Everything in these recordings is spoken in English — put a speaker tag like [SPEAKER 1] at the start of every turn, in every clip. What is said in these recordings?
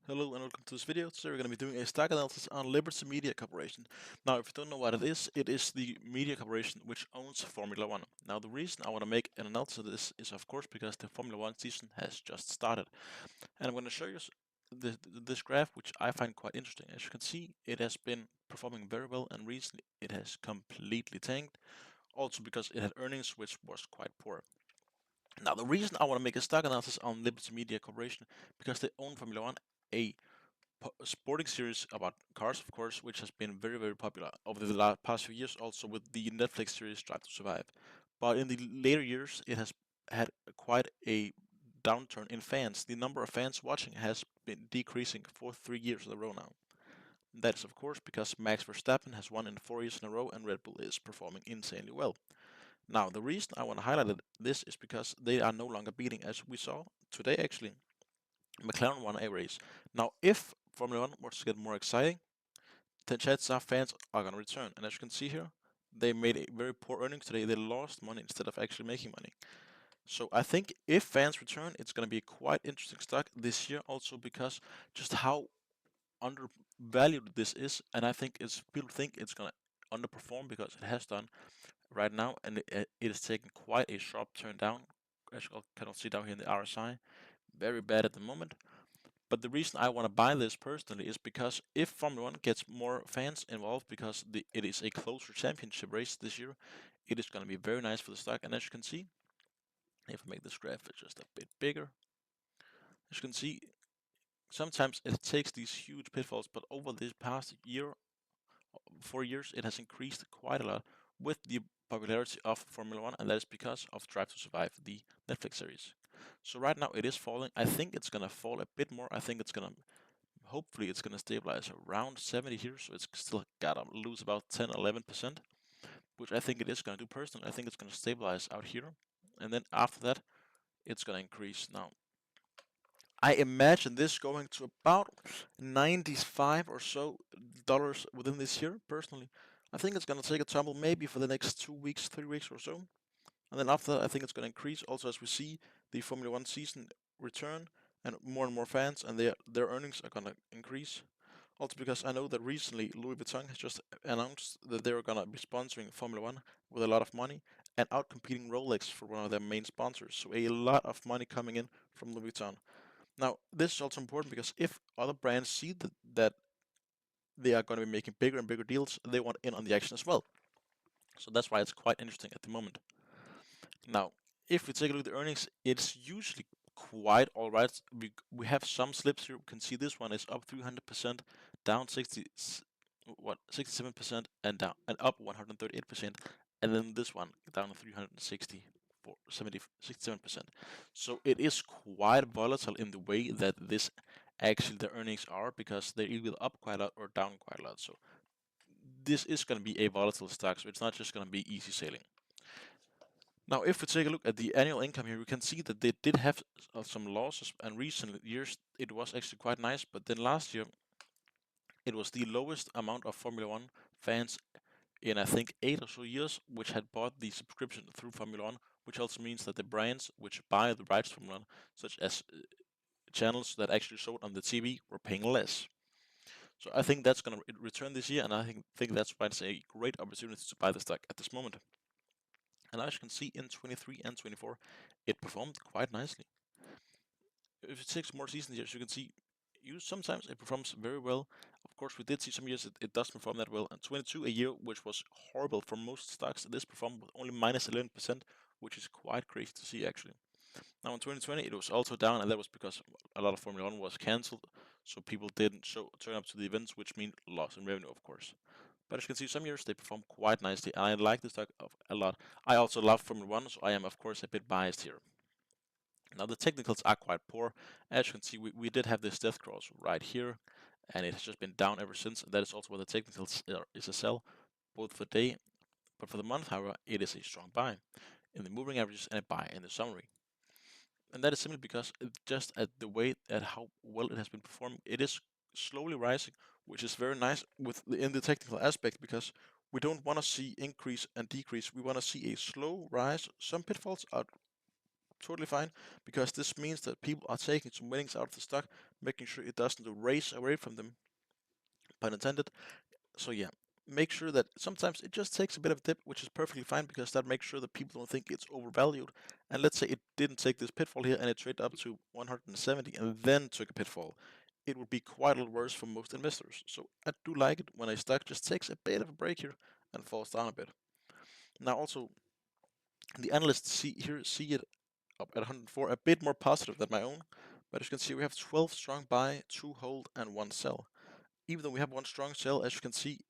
[SPEAKER 1] Hello and welcome to this video. Today we're going to be doing a stock analysis on Liberty Media Corporation. Now, if you don't know what it is the media corporation which owns Formula One. Now, the reason I want to make an analysis of this is, of course, because the Formula One season has just started. And I'm going to show you this graph, which I find quite interesting. As you can see, it has been performing very well, and recently it has completely tanked, also because it had earnings which was quite poor. Now, the reason I want to make a stock analysis on Liberty Media Corporation, because they own Formula One, a sporting series about cars, of course, which has been very, very popular over the past few years, also with the Netflix series Drive to Survive. But in the later years, it has had quite a downturn in fans. The number of fans watching has been decreasing for 3 years in a row now. That is, of course, because Max Verstappen has won in 4 years in a row and Red Bull is performing insanely well. Now, the reason I want to highlight this is because they are no longer beating, as we saw today actually. McLaren won a race. Now, if Formula One wants to get more exciting, then chances are fans are going to return. And as you can see here, they made a very poor earnings today. They lost money instead of actually making money. So I think if fans return, it's going to be a quite interesting stock this year, also because just how undervalued this is. And I think people think it's going to underperform because it has done right now, and it is taking quite a sharp turn down. As you can see down here in the RSI, very bad at the moment. But the reason I want to buy this personally is because if Formula One gets more fans involved, because it is a closer championship race this year, it is going to be very nice for the stock. And as you can see, if I make this graph just a bit bigger, as you can see, sometimes it takes these huge pitfalls, but over this past year, 4 years, it has increased quite a lot with the popularity of Formula One, and that is because of Drive to Survive, the Netflix series. So right now it is falling. I think it's gonna fall a bit more. I think it's gonna hopefully it's going to stabilize around 70 here, so it's still got to lose about 10-11%, which I think it is going to do personally. I think it's going to stabilize out here, and then after that, it's going to increase. Now, I imagine this going to about 95 or so dollars within this year, personally. I think it's going to take a tumble maybe for the next 2 weeks, 3 weeks or so. And then after that, I think it's going to increase. Also, as we see the Formula One season return and more fans, and their earnings are going to increase. Also, because I know that recently Louis Vuitton has just announced that they're gonna be sponsoring Formula One with a lot of money and outcompeting Rolex for one of their main sponsors. So a lot of money coming in from Louis Vuitton. Now, this is also important because if other brands see that they are going to be making bigger and bigger deals, they want in on the action as well. So that's why it's quite interesting at the moment. Now, if we take a look at the earnings, it's usually quite all right. We have some slips here. We can see this one is up 300%, down 67%, and down and up 138%, and then this one down 360 for 67%. So it is quite volatile in the way that this actually the earnings are, because they're either up quite a lot or down quite a lot. So this is going to be a volatile stock, so it's not just going to be easy sailing. Now, if we take a look at the annual income here, we can see that they did have some losses, and recent years it was actually quite nice. But then last year, it was the lowest amount of Formula One fans in I think 8 or so years, which had bought the subscription through Formula One, which also means that the brands which buy the rights from Formula One, such as channels that actually showed on the TV, were paying less. So I think that's going to return this year, and I think that's why it's a great opportunity to buy the stock at this moment. And as you can see, in 23 and 24, it performed quite nicely. If it takes more seasons, as you can see, sometimes it performs very well. Of course, we did see some years it doesn't perform that well. And 22, a year which was horrible for most stocks, this performed with only minus 11%, which is quite crazy to see actually. Now in 2020, it was also down, and that was because a lot of Formula One was cancelled, so people didn't turn up to the events, which mean loss in revenue, of course. But as you can see, some years they perform quite nicely, and I like this stock a lot. I also love Formula One, so I am of course a bit biased here. Now the technicals are quite poor. As you can see, we did have this death cross right here, and it has just been down ever since. And that is also where the technicals is a sell, both for day, but for the month, however, it is a strong buy in the moving averages and a buy in the summary. And that is simply because just at the way at how well it has been performing, it is slowly rising, which is very nice in the technical aspect, because we don't want to see increase and decrease. We want to see a slow rise. Some pitfalls are totally fine, because this means that people are taking some winnings out of the stock, making sure it doesn't race away from them, pun intended. So yeah, make sure that sometimes it just takes a bit of a dip, which is perfectly fine, because that makes sure that people don't think it's overvalued. And let's say it didn't take this pitfall here and it traded up to 170 and then took a pitfall. It would be quite a lot worse for most investors. So I do like it when a stock just takes a bit of a break here and falls down a bit. Now also, the analysts see it up at 104, a bit more positive than my own. But as you can see, we have 12 strong buy, 2 hold, and 1 sell. Even though we have 1 strong sell, as you can see,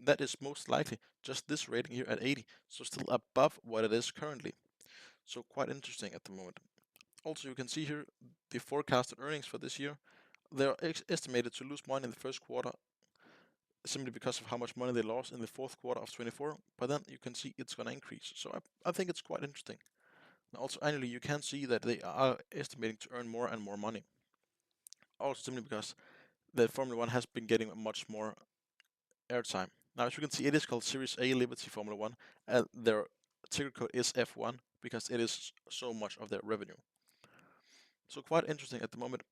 [SPEAKER 1] that is most likely just this rating here at 80, so still above what it is currently. So quite interesting at the moment. Also, you can see here the forecasted earnings for this year. They're estimated to lose money in the first quarter simply because of how much money they lost in the fourth quarter of 24, but then you can see it's going to increase. So I think it's quite interesting. And also annually, you can see that they are estimating to earn more and more money. Also simply because the Formula One has been getting much more airtime. Now, as you can see, it is called Series A Liberty Formula One, and their ticker code is F1 because it is so much of their revenue. So quite interesting at the moment.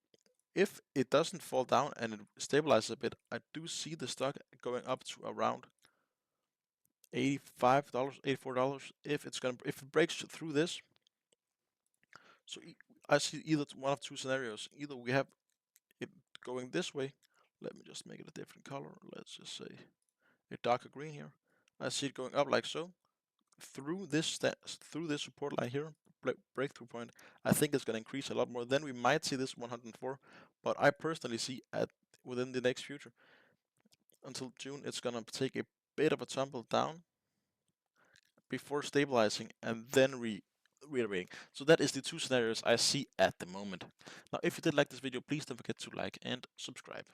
[SPEAKER 1] If it doesn't fall down and it stabilizes a bit, I do see the stock going up to around $85, $84. If it breaks through this, so I see either one of two scenarios. Either we have it going this way. Let me just make it a different color. Let's just say a darker green here. I see it going up like so through this support line here, breakthrough point. I think it's going to increase a lot more. Then we might see this 104, but I personally see within the next future until June, it's going to take a bit of a tumble down before stabilizing and then reiterating. So that is the two scenarios I see at the moment. Now, if you did like this video, please don't forget to like and subscribe.